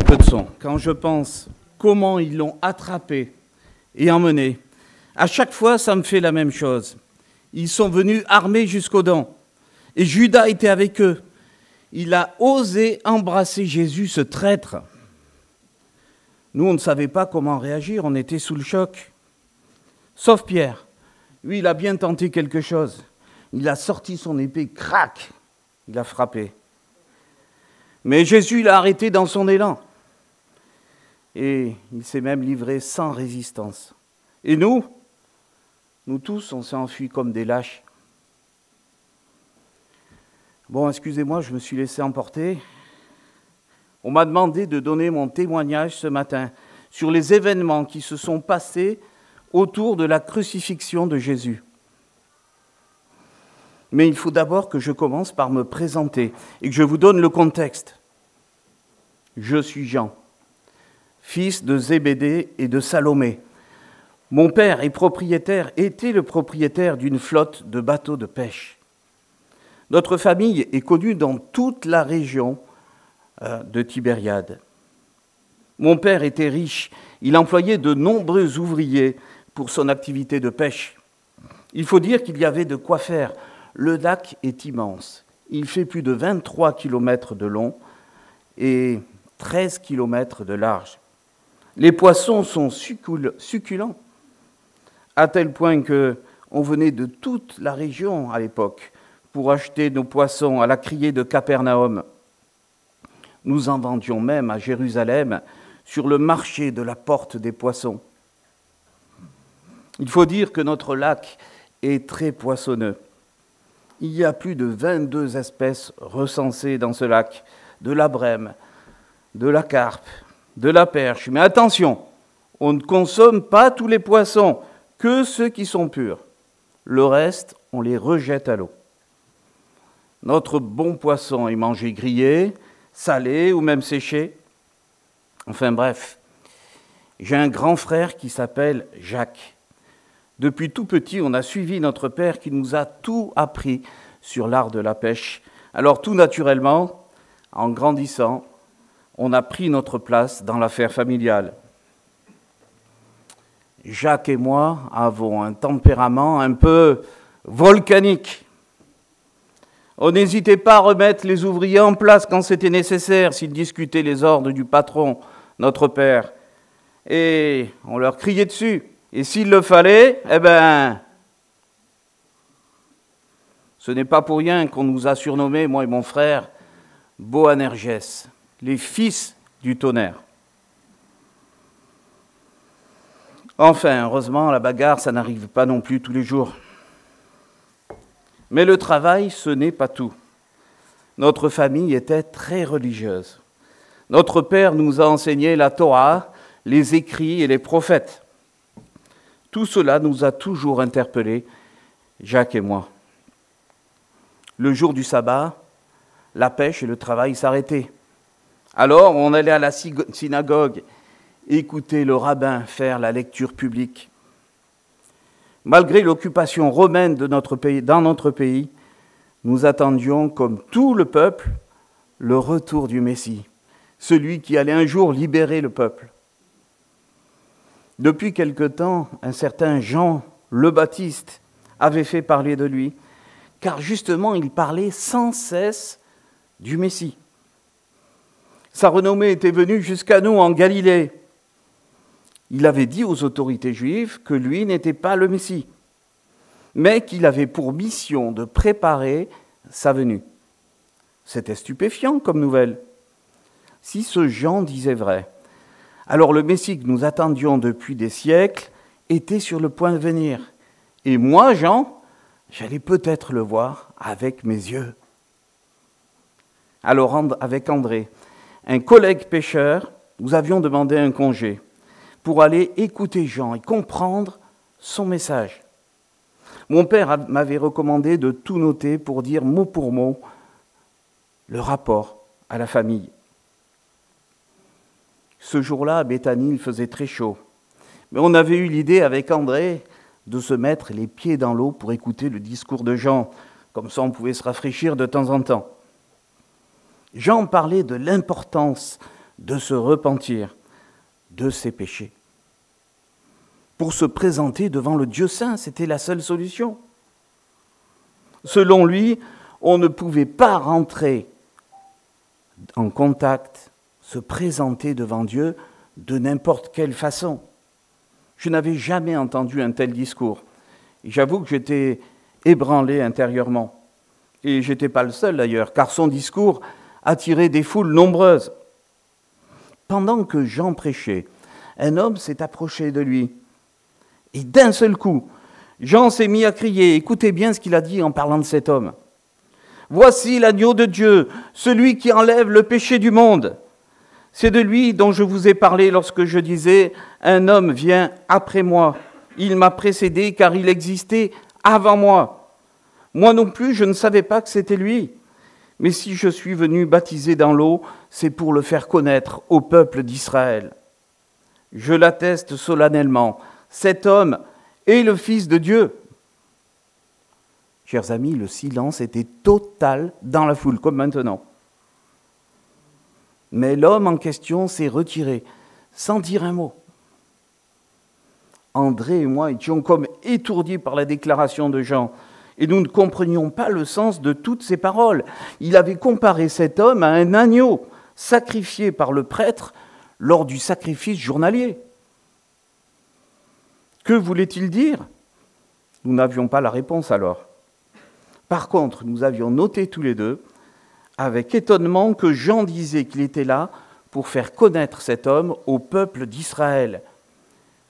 peu de son. Quand je pense comment ils l'ont attrapé et emmené, à chaque fois, ça me fait la même chose. Ils sont venus armés jusqu'aux dents. Et Judas était avec eux. Il a osé embrasser Jésus, ce traître. Nous, on ne savait pas comment réagir, on était sous le choc. Sauf Pierre. Lui, il a bien tenté quelque chose. Il a sorti son épée, crac, il a frappé. Mais Jésus l'a arrêté dans son élan. Et il s'est même livré sans résistance. Et nous tous, on s'est enfuis comme des lâches. Bon, excusez-moi, je me suis laissé emporter. On m'a demandé de donner mon témoignage ce matin sur les événements qui se sont passés autour de la crucifixion de Jésus. Mais il faut d'abord que je commence par me présenter et que je vous donne le contexte. Je suis Jean, fils de Zébédée et de Salomé. Mon père était le propriétaire d'une flotte de bateaux de pêche. Notre famille est connue dans toute la région de Tibériade. Mon père était riche, il employait de nombreux ouvriers pour son activité de pêche. Il faut dire qu'il y avait de quoi faire. Le lac est immense. Il fait plus de 23 km de long et 13 km de large. Les poissons sont succulents, à tel point qu'on venait de toute la région à l'époque pour acheter nos poissons à la criée de Capernaum. Nous en vendions même à Jérusalem sur le marché de la porte des poissons. Il faut dire que notre lac est très poissonneux. Il y a plus de 22 espèces recensées dans ce lac, de la brème, de la carpe, de la perche. Mais attention, on ne consomme pas tous les poissons, que ceux qui sont purs. Le reste, on les rejette à l'eau. Notre bon poisson est mangé grillé, salé ou même séché. Enfin bref, j'ai un grand frère qui s'appelle Jacques. Depuis tout petit, on a suivi notre père qui nous a tout appris sur l'art de la pêche. Alors tout naturellement, en grandissant, on a pris notre place dans l'affaire familiale. Jacques et moi avons un tempérament un peu volcanique. On n'hésitait pas à remettre les ouvriers en place quand c'était nécessaire, s'ils discutaient les ordres du patron, notre père. Et on leur criait dessus. Et s'il le fallait, ce n'est pas pour rien qu'on nous a surnommés, moi et mon frère, Boanerges, les fils du tonnerre. Enfin, heureusement, la bagarre, ça n'arrive pas non plus tous les jours. Mais le travail, ce n'est pas tout. Notre famille était très religieuse. Notre père nous a enseigné la Torah, les écrits et les prophètes. Tout cela nous a toujours interpellés, Jacques et moi. Le jour du sabbat, la pêche et le travail s'arrêtaient. Alors, on allait à la synagogue écouter le rabbin faire la lecture publique. Malgré l'occupation romaine de notre pays, dans notre pays, nous attendions, comme tout le peuple, le retour du Messie, celui qui allait un jour libérer le peuple. Depuis quelque temps, un certain Jean le Baptiste avait fait parler de lui, car justement, il parlait sans cesse du Messie. Sa renommée était venue jusqu'à nous en Galilée. Il avait dit aux autorités juives que lui n'était pas le Messie, mais qu'il avait pour mission de préparer sa venue. C'était stupéfiant comme nouvelle. Si ce Jean disait vrai, alors le Messie que nous attendions depuis des siècles était sur le point de venir. Et moi, Jean, j'allais peut-être le voir avec mes yeux. Alors, avec André, un collègue pêcheur, nous avions demandé un congé pour aller écouter Jean et comprendre son message. Mon père m'avait recommandé de tout noter pour dire mot pour mot le rapport à la famille. Ce jour-là, à Béthanie, il faisait très chaud. Mais on avait eu l'idée avec André de se mettre les pieds dans l'eau pour écouter le discours de Jean. Comme ça, on pouvait se rafraîchir de temps en temps. Jean parlait de l'importance de se repentir de ses péchés. Pour se présenter devant le Dieu saint, c'était la seule solution. Selon lui, on ne pouvait pas rentrer en contact, se présenter devant Dieu de n'importe quelle façon. Je n'avais jamais entendu un tel discours. Et j'avoue que j'étais ébranlé intérieurement. Et je n'étais pas le seul d'ailleurs, car son discours attirait des foules nombreuses. Pendant que Jean prêchait, un homme s'est approché de lui. Et d'un seul coup, Jean s'est mis à crier. Écoutez bien ce qu'il a dit en parlant de cet homme. « Voici l'agneau de Dieu, celui qui enlève le péché du monde. C'est de lui dont je vous ai parlé lorsque je disais « Un homme vient après moi. Il m'a précédé car il existait avant moi. Moi non plus, je ne savais pas que c'était lui. Mais si je suis venu baptiser dans l'eau, c'est pour le faire connaître au peuple d'Israël. Je l'atteste solennellement. Cet homme est le Fils de Dieu. » Chers amis, le silence était total dans la foule, comme maintenant. Mais l'homme en question s'est retiré, sans dire un mot. André et moi étions comme étourdis par la déclaration de Jean, et nous ne comprenions pas le sens de toutes ces paroles. Il avait comparé cet homme à un agneau sacrifié par le prêtre lors du sacrifice journalier. Que voulait-il dire? Nous n'avions pas la réponse alors. Par contre, nous avions noté tous les deux, avec étonnement, que Jean disait qu'il était là pour faire connaître cet homme au peuple d'Israël.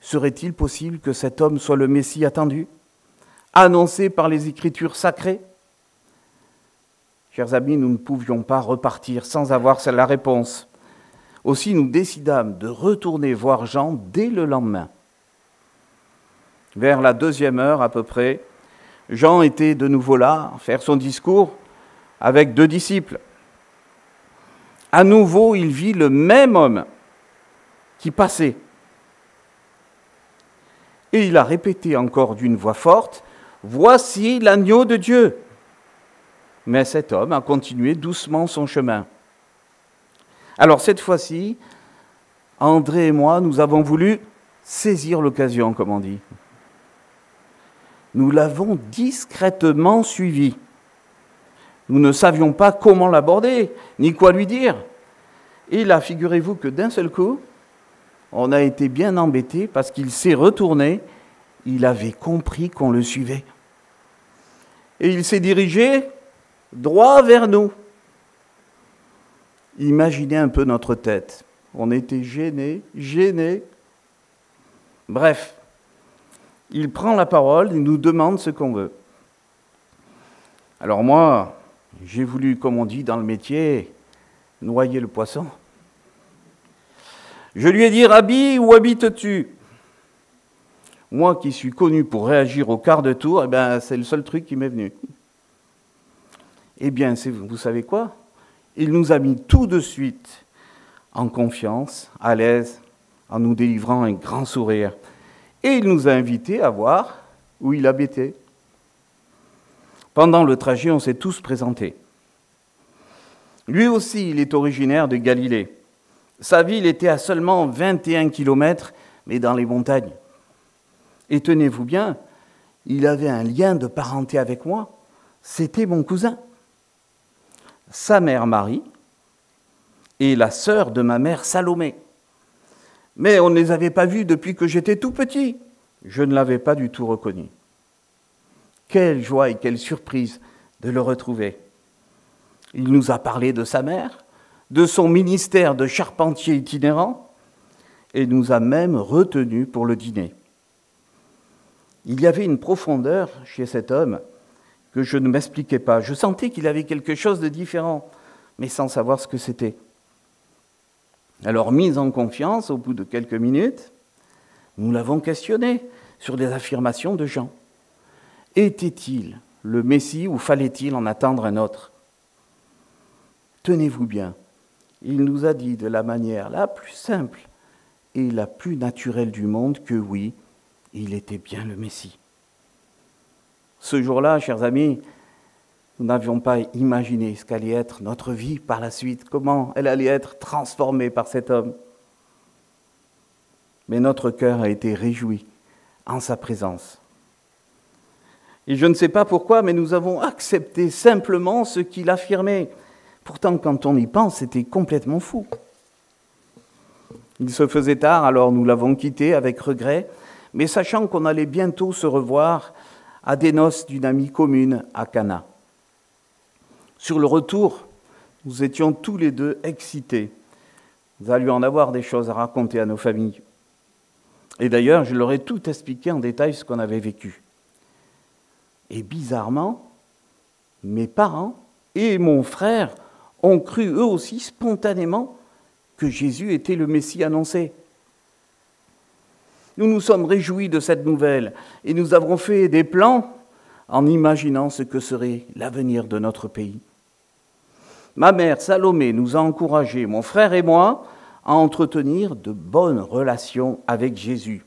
Serait-il possible que cet homme soit le Messie attendu, annoncé par les Écritures sacrées? Chers amis, nous ne pouvions pas repartir sans avoir la réponse. Aussi, nous décidâmes de retourner voir Jean dès le lendemain. Vers la 2e heure à peu près, Jean était de nouveau là, à faire son discours avec 2 disciples. À nouveau, il vit le même homme qui passait. Et il a répété encore d'une voix forte, « Voici l'agneau de Dieu !» Mais cet homme a continué doucement son chemin. Alors cette fois-ci, André et moi, nous avons voulu saisir l'occasion, comme on dit. Nous l'avons discrètement suivi. Nous ne savions pas comment l'aborder, ni quoi lui dire. Et là, figurez-vous que d'un seul coup, on a été bien embêtés parce qu'il s'est retourné, il avait compris qu'on le suivait. Et il s'est dirigé droit vers nous. Imaginez un peu notre tête. On était gênés. Bref, il prend la parole, il nous demande ce qu'on veut. Alors moi, j'ai voulu, comme on dit dans le métier, noyer le poisson. Je lui ai dit « Rabbi, où habites-tu » Moi qui suis connu pour réagir au quart de tour, c'est le seul truc qui m'est venu. Eh bien, vous savez quoi? Il nous a mis tout de suite en confiance, à l'aise, en nous délivrant un grand sourire. Et il nous a invités à voir où il habitait. Pendant le trajet, on s'est tous présentés. Lui aussi, il est originaire de Galilée. Sa ville était à seulement 21 kilomètres, mais dans les montagnes. Et tenez-vous bien, il avait un lien de parenté avec moi. C'était mon cousin. Sa mère Marie et la sœur de ma mère Salomé. Mais on ne les avait pas vus depuis que j'étais tout petit. Je ne l'avais pas du tout reconnu. Quelle joie et quelle surprise de le retrouver. Il nous a parlé de sa mère, de son ministère de charpentier itinérant, et nous a même retenus pour le dîner. Il y avait une profondeur chez cet homme que je ne m'expliquais pas. Je sentais qu'il avait quelque chose de différent, mais sans savoir ce que c'était. Alors, mis en confiance, au bout de quelques minutes, nous l'avons questionné sur les affirmations de Jean. Était-il le Messie ou fallait-il en attendre un autre? Tenez-vous bien, il nous a dit de la manière la plus simple et la plus naturelle du monde que oui, il était bien le Messie. Ce jour-là, chers amis, Nous n'avions pas imaginé ce qu'allait être notre vie par la suite, comment elle allait être transformée par cet homme. Mais notre cœur a été réjoui en sa présence. Et je ne sais pas pourquoi, mais nous avons accepté simplement ce qu'il affirmait. Pourtant, quand on y pense, c'était complètement fou. Il se faisait tard, alors nous l'avons quitté avec regret, mais sachant qu'on allait bientôt se revoir à des noces d'une amie commune à Cana. Sur le retour, nous étions tous les deux excités. Nous allions en avoir des choses à raconter à nos familles. Et d'ailleurs, je leur ai tout expliqué en détail ce qu'on avait vécu. Et bizarrement, mes parents et mon frère ont cru eux aussi spontanément que Jésus était le Messie annoncé. Nous nous sommes réjouis de cette nouvelle et nous avons fait des plans en imaginant ce que serait l'avenir de notre pays. Ma mère, Salomé, nous a encouragés, mon frère et moi, à entretenir de bonnes relations avec Jésus.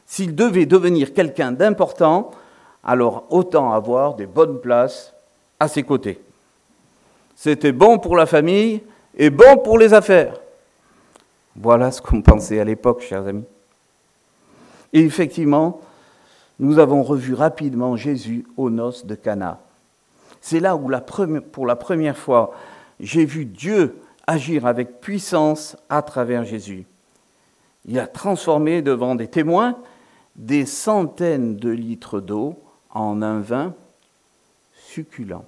S'il devait devenir quelqu'un d'important, alors autant avoir des bonnes places à ses côtés. C'était bon pour la famille et bon pour les affaires. Voilà ce qu'on pensait à l'époque, chers amis. Et effectivement, nous avons revu rapidement Jésus aux noces de Cana. C'est là où, pour la première fois, j'ai vu Dieu agir avec puissance à travers Jésus. Il a transformé devant des témoins des centaines de litres d'eau en un vin succulent.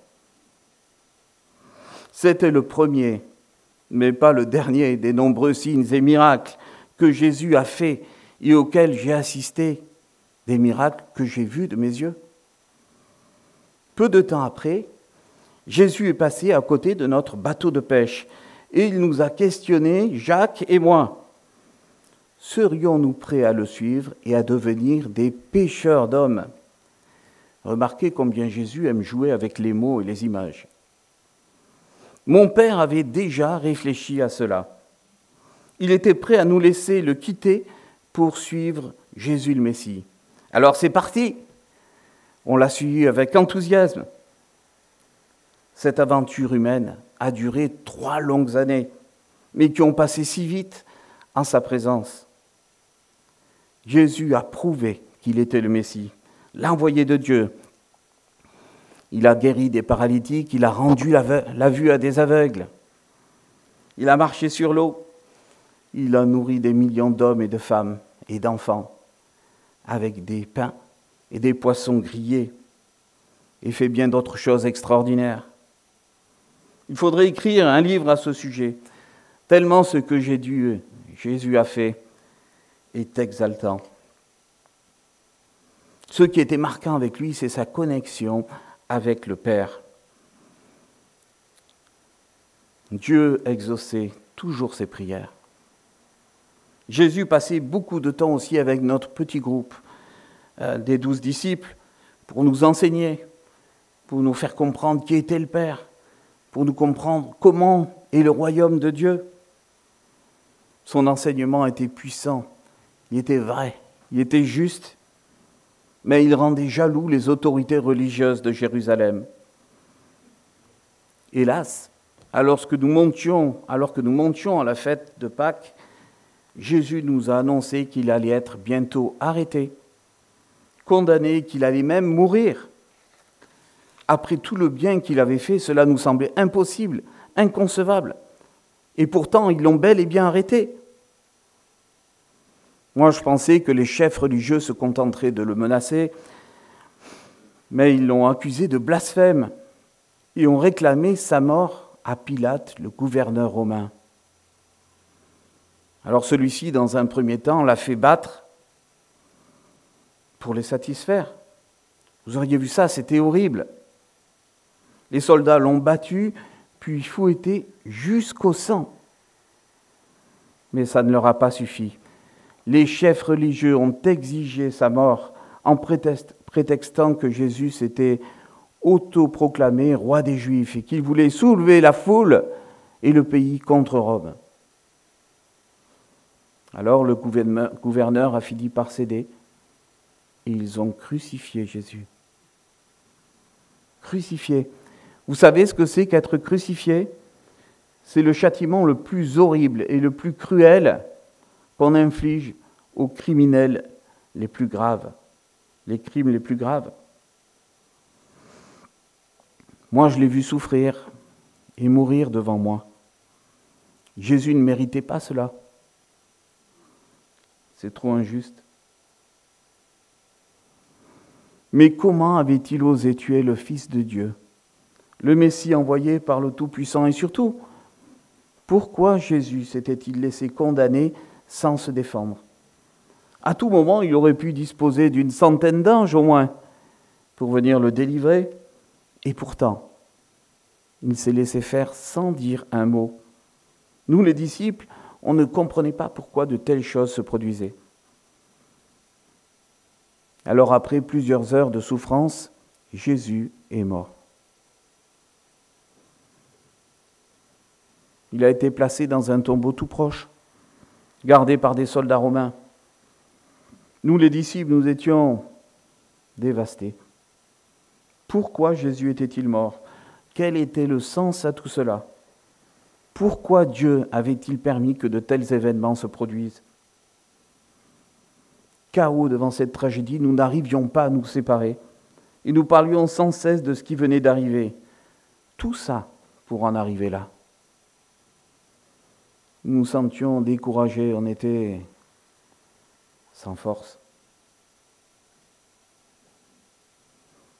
C'était le premier, mais pas le dernier des nombreux signes et miracles que Jésus a faits et auxquels j'ai assisté, des miracles que j'ai vus de mes yeux. Peu de temps après, Jésus est passé à côté de notre bateau de pêche et il nous a questionnés, Jacques et moi. Serions-nous prêts à le suivre et à devenir des pêcheurs d'hommes ? Remarquez combien Jésus aime jouer avec les mots et les images. Mon père avait déjà réfléchi à cela. Il était prêt à nous laisser le quitter pour suivre Jésus le Messie. Alors c'est parti. On l'a suivi avec enthousiasme. Cette aventure humaine a duré 3 longues années, mais qui ont passé si vite en sa présence. Jésus a prouvé qu'il était le Messie, l'envoyé de Dieu. Il a guéri des paralytiques, il a rendu la vue à des aveugles. Il a marché sur l'eau. Il a nourri des millions d'hommes et de femmes et d'enfants avec des pains et des poissons grillés et fait bien d'autres choses extraordinaires. Il faudrait écrire un livre à ce sujet, tellement ce que Jésus a fait est exaltant. Ce qui était marquant avec lui, c'est sa connexion avec le Père. Dieu exauçait toujours ses prières. Jésus passait beaucoup de temps aussi avec notre petit groupe des 12 disciples pour nous enseigner, pour nous faire comprendre qui était le Père, pour nous comprendre comment est le royaume de Dieu. Son enseignement était puissant, il était vrai, il était juste, mais il rendait jaloux les autorités religieuses de Jérusalem. Hélas, alors que nous montions à la fête de Pâques, Jésus nous a annoncé qu'il allait être bientôt arrêté, condamné, qu'il allait même mourir. Après tout le bien qu'il avait fait, cela nous semblait impossible, inconcevable. Et pourtant, ils l'ont bel et bien arrêté. Moi, je pensais que les chefs religieux se contenteraient de le menacer, mais ils l'ont accusé de blasphème et ont réclamé sa mort à Pilate, le gouverneur romain. Alors celui-ci, dans un premier temps, l'a fait battre pour les satisfaire. Vous auriez vu ça, c'était horrible. Les soldats l'ont battu, puis fouetté jusqu'au sang. Mais ça ne leur a pas suffi. Les chefs religieux ont exigé sa mort en prétextant que Jésus s'était autoproclamé roi des Juifs et qu'il voulait soulever la foule et le pays contre Rome. Alors le gouverneur a fini par céder et ils ont crucifié Jésus. Crucifié. Vous savez ce que c'est qu'être crucifié? C'est le châtiment le plus horrible et le plus cruel qu'on inflige aux criminels les plus graves, les crimes les plus graves. Moi, je l'ai vu souffrir et mourir devant moi. Jésus ne méritait pas cela. C'est trop injuste. Mais comment avait-il osé tuer le Fils de Dieu, le Messie envoyé par le Tout-Puissant? Et surtout, pourquoi Jésus s'était-il laissé condamner sans se défendre? À tout moment, il aurait pu disposer d'une centaine d'anges au moins pour venir le délivrer. Et pourtant, il s'est laissé faire sans dire un mot. Nous, les disciples, on ne comprenait pas pourquoi de telles choses se produisaient. Alors après plusieurs heures de souffrance, Jésus est mort. Il a été placé dans un tombeau tout proche, gardé par des soldats romains. Nous, les disciples, nous étions dévastés. Pourquoi Jésus était-il mort? Quel était le sens à tout cela? Pourquoi Dieu avait-il permis que de tels événements se produisent? KO devant cette tragédie, nous n'arrivions pas à nous séparer et nous parlions sans cesse de ce qui venait d'arriver. Tout ça pour en arriver là. Nous nous sentions découragés, on était sans force.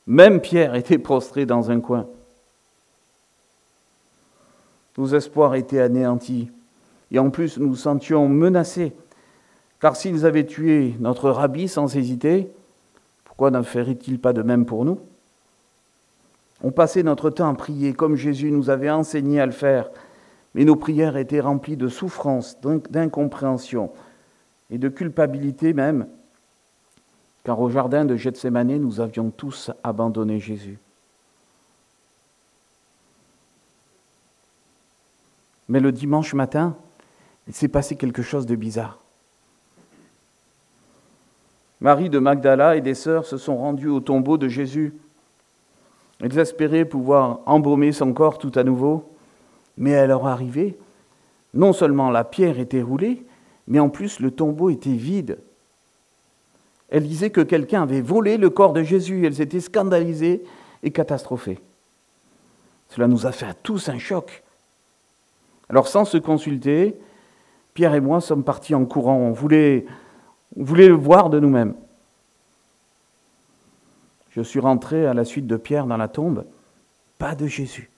Même Pierre était prostré dans un coin. Nos espoirs étaient anéantis. Et en plus, nous nous sentions menacés. Car s'ils avaient tué notre rabbi sans hésiter, pourquoi n'en ferait-il pas de même pour nous? On passait notre temps à prier comme Jésus nous avait enseigné à le faire. Mais nos prières étaient remplies de souffrance, d'incompréhension et de culpabilité même. Car au jardin de Gethsémani, nous avions tous abandonné Jésus. Mais le dimanche matin, il s'est passé quelque chose de bizarre. Marie de Magdala et des sœurs se sont rendues au tombeau de Jésus. Elles espéraient pouvoir embaumer son corps tout à nouveau, mais à leur arrivée, non seulement la pierre était roulée, mais en plus le tombeau était vide. Elles disaient que quelqu'un avait volé le corps de Jésus. Elles étaient scandalisées et catastrophées. Cela nous a fait à tous un choc. Alors sans se consulter, Pierre et moi sommes partis en courant. On voulait le voir de nous-mêmes. Je suis rentré à la suite de Pierre dans la tombe. Pas de Jésus.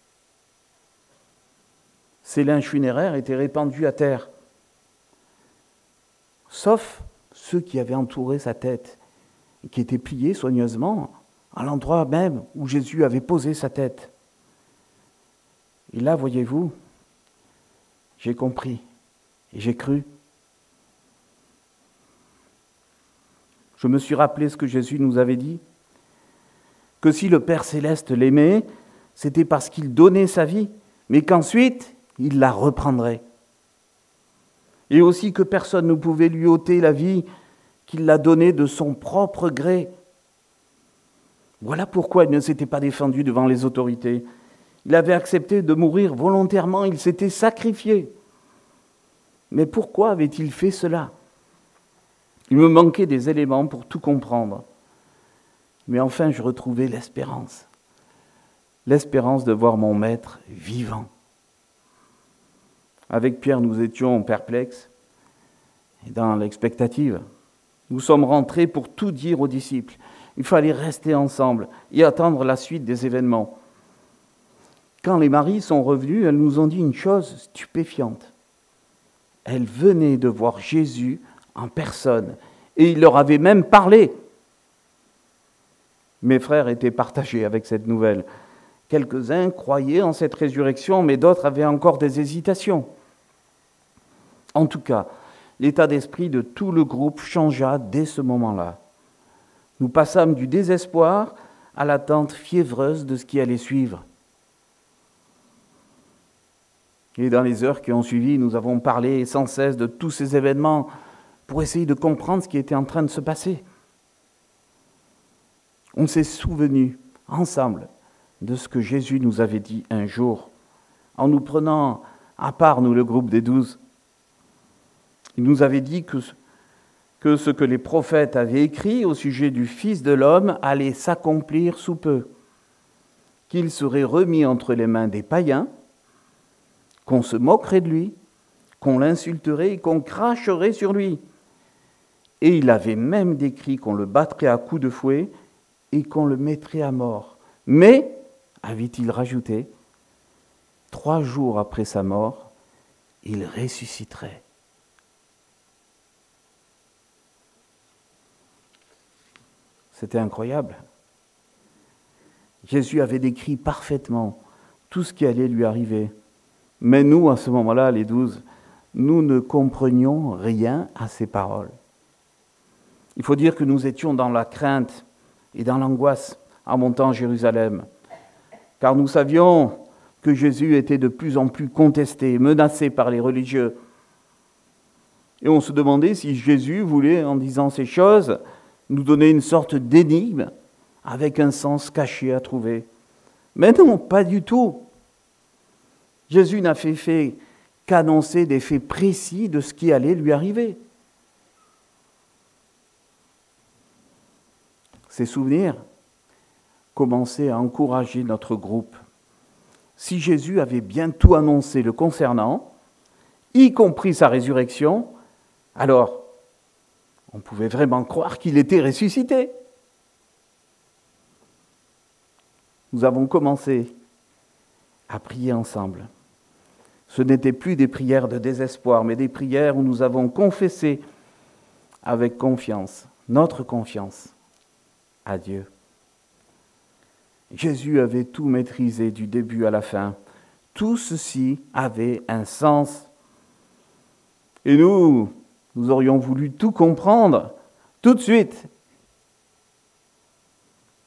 Ses linges funéraires étaient répandus à terre, sauf ceux qui avaient entouré sa tête et qui étaient pliés soigneusement à l'endroit même où Jésus avait posé sa tête. Et là, voyez-vous, j'ai compris et j'ai cru. Je me suis rappelé ce que Jésus nous avait dit, que si le Père Céleste l'aimait, c'était parce qu'il donnait sa vie, mais qu'ensuite, il la reprendrait. Et aussi que personne ne pouvait lui ôter la vie qu'il l'a donnée de son propre gré. Voilà pourquoi il ne s'était pas défendu devant les autorités. Il avait accepté de mourir volontairement, il s'était sacrifié. Mais pourquoi avait-il fait cela? Il me manquait des éléments pour tout comprendre. Mais enfin, je retrouvais l'espérance. L'espérance de voir mon maître vivant. Avec Pierre, nous étions perplexes et dans l'expectative. Nous sommes rentrés pour tout dire aux disciples. Il fallait rester ensemble et attendre la suite des événements. Quand les maris sont revenus, elles nous ont dit une chose stupéfiante. Elles venaient de voir Jésus en personne et il leur avait même parlé. Mes frères étaient partagés avec cette nouvelle. Quelques-uns croyaient en cette résurrection, mais d'autres avaient encore des hésitations. En tout cas, l'état d'esprit de tout le groupe changea dès ce moment-là. Nous passâmes du désespoir à l'attente fiévreuse de ce qui allait suivre. Et dans les heures qui ont suivi, nous avons parlé sans cesse de tous ces événements pour essayer de comprendre ce qui était en train de se passer. On s'est souvenus ensemble de ce que Jésus nous avait dit un jour, en nous prenant à part, nous, le groupe des 12. Il nous avait dit que ce que les prophètes avaient écrit au sujet du Fils de l'homme allait s'accomplir sous peu, qu'il serait remis entre les mains des païens, qu'on se moquerait de lui, qu'on l'insulterait et qu'on cracherait sur lui. Et il avait même décrit qu'on le battrait à coups de fouet et qu'on le mettrait à mort. Mais, avait-il rajouté, 3 jours après sa mort, il ressusciterait. C'était incroyable. Jésus avait décrit parfaitement tout ce qui allait lui arriver. Mais nous, à ce moment-là, les 12, nous ne comprenions rien à ces paroles. Il faut dire que nous étions dans la crainte et dans l'angoisse en montant à Jérusalem, car nous savions que Jésus était de plus en plus contesté, menacé par les religieux. Et on se demandait si Jésus voulait, en disant ces choses, nous donner une sorte d'énigme avec un sens caché à trouver. Mais non, pas du tout. Jésus n'a fait qu'annoncer des faits précis de ce qui allait lui arriver. Ces souvenirs commençaient à encourager notre groupe. Si Jésus avait bien tout annoncé le concernant, y compris sa résurrection, alors on pouvait vraiment croire qu'il était ressuscité. Nous avons commencé à prier ensemble. Ce n'étaient plus des prières de désespoir, mais des prières où nous avons confessé avec confiance, notre confiance à Dieu. Jésus avait tout maîtrisé du début à la fin. Tout ceci avait un sens. Et nous aurions voulu tout comprendre tout de suite.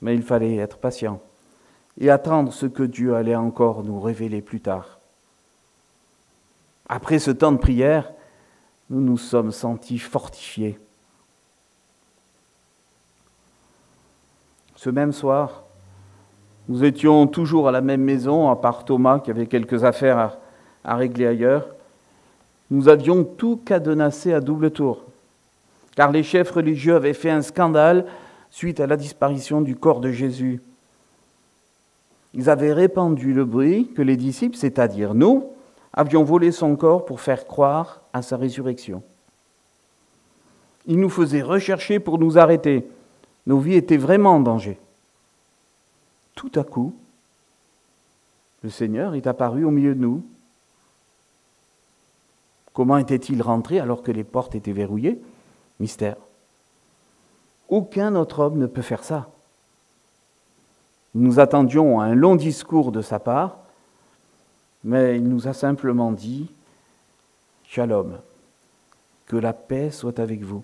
Mais il fallait être patient et attendre ce que Dieu allait encore nous révéler plus tard. Après ce temps de prière, nous nous sommes sentis fortifiés. Ce même soir, nous étions toujours à la même maison, à part Thomas qui avait quelques affaires à régler ailleurs. Nous avions tout cadenassé à double tour, car les chefs religieux avaient fait un scandale suite à la disparition du corps de Jésus. Ils avaient répandu le bruit que les disciples, c'est-à-dire nous, avions volé son corps pour faire croire à sa résurrection. Ils nous faisaient rechercher pour nous arrêter. Nos vies étaient vraiment en danger. Tout à coup, le Seigneur est apparu au milieu de nous. Comment était-il rentré alors que les portes étaient verrouillées? Mystère. Aucun autre homme ne peut faire ça. Nous attendions un long discours de sa part, mais il nous a simplement dit « Shalom, que la paix soit avec vous ».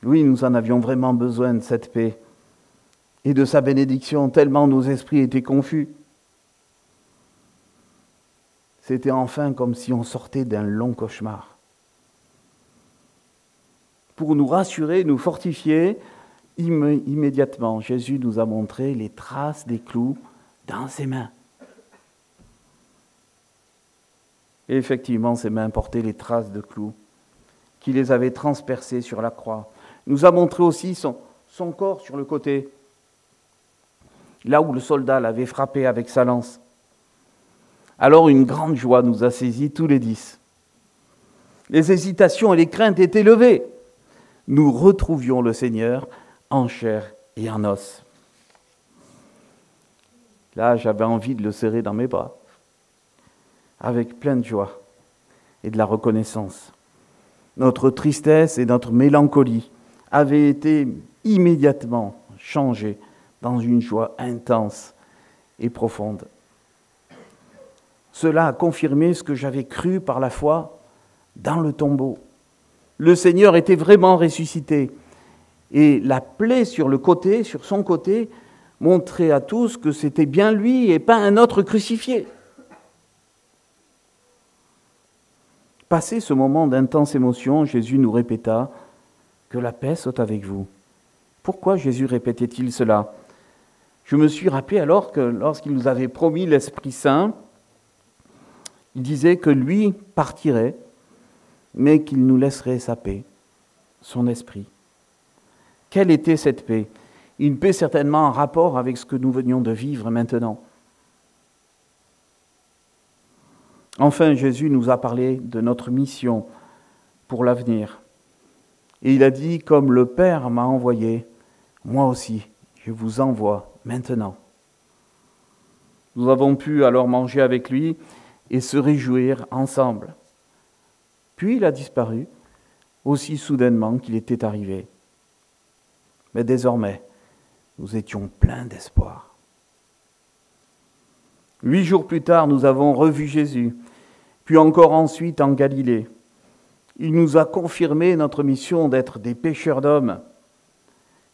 Oui, nous en avions vraiment besoin de cette paix et de sa bénédiction, tellement nos esprits étaient confus. C'était enfin comme si on sortait d'un long cauchemar. Pour nous rassurer, nous fortifier, immédiatement, Jésus nous a montré les traces des clous dans ses mains. Et effectivement, ses mains portaient les traces de clous qui les avaient transpercées sur la croix. Il nous a montré aussi son corps sur le côté, là où le soldat l'avait frappé avec sa lance. Alors une grande joie nous a saisis tous les 10. Les hésitations et les craintes étaient levées. Nous retrouvions le Seigneur en chair et en os. Là, j'avais envie de le serrer dans mes bras, avec plein de joie et de la reconnaissance. Notre tristesse et notre mélancolie avaient été immédiatement changées dans une joie intense et profonde. Cela a confirmé ce que j'avais cru par la foi dans le tombeau. Le Seigneur était vraiment ressuscité. Et la plaie sur le côté, sur son côté, montrait à tous que c'était bien lui et pas un autre crucifié. Passé ce moment d'intense émotion, Jésus nous répéta « Que la paix soit avec vous ». Pourquoi Jésus répétait-il cela? Je me suis rappelé alors que lorsqu'il nous avait promis l'Esprit Saint, il disait que lui partirait, mais qu'il nous laisserait sa paix, son esprit. Quelle était cette paix? Une paix certainement en rapport avec ce que nous venions de vivre maintenant. Enfin, Jésus nous a parlé de notre mission pour l'avenir. Et il a dit, comme le Père m'a envoyé, moi aussi, je vous envoie maintenant. Nous avons pu alors manger avec lui et se réjouir ensemble. Puis il a disparu, aussi soudainement qu'il était arrivé. Mais désormais, nous étions pleins d'espoir. 8 jours plus tard, nous avons revu Jésus, puis encore ensuite en Galilée. Il nous a confirmé notre mission d'être des pêcheurs d'hommes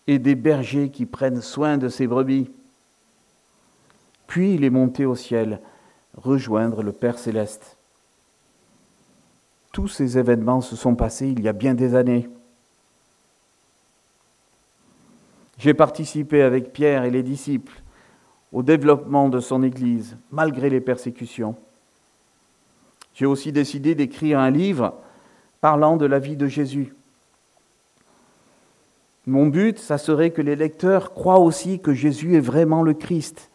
et des bergers qui prennent soin de ses brebis. Puis il est monté au ciel, rejoindre le Père céleste. Tous ces événements se sont passés il y a bien des années. J'ai participé avec Pierre et les disciples au développement de son Église, malgré les persécutions. J'ai aussi décidé d'écrire un livre parlant de la vie de Jésus. Mon but, ça serait que les lecteurs croient aussi que Jésus est vraiment le Christ,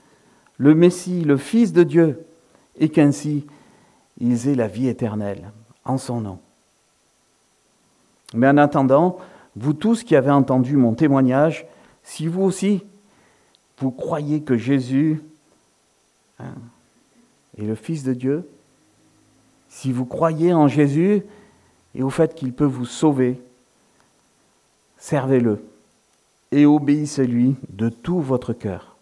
le Messie, le Fils de Dieu, et qu'ainsi, ils aient la vie éternelle en son nom. Mais en attendant, vous tous qui avez entendu mon témoignage, si vous aussi, vous croyez que Jésus est le Fils de Dieu, si vous croyez en Jésus et au fait qu'il peut vous sauver, servez-le et obéissez-lui de tout votre cœur.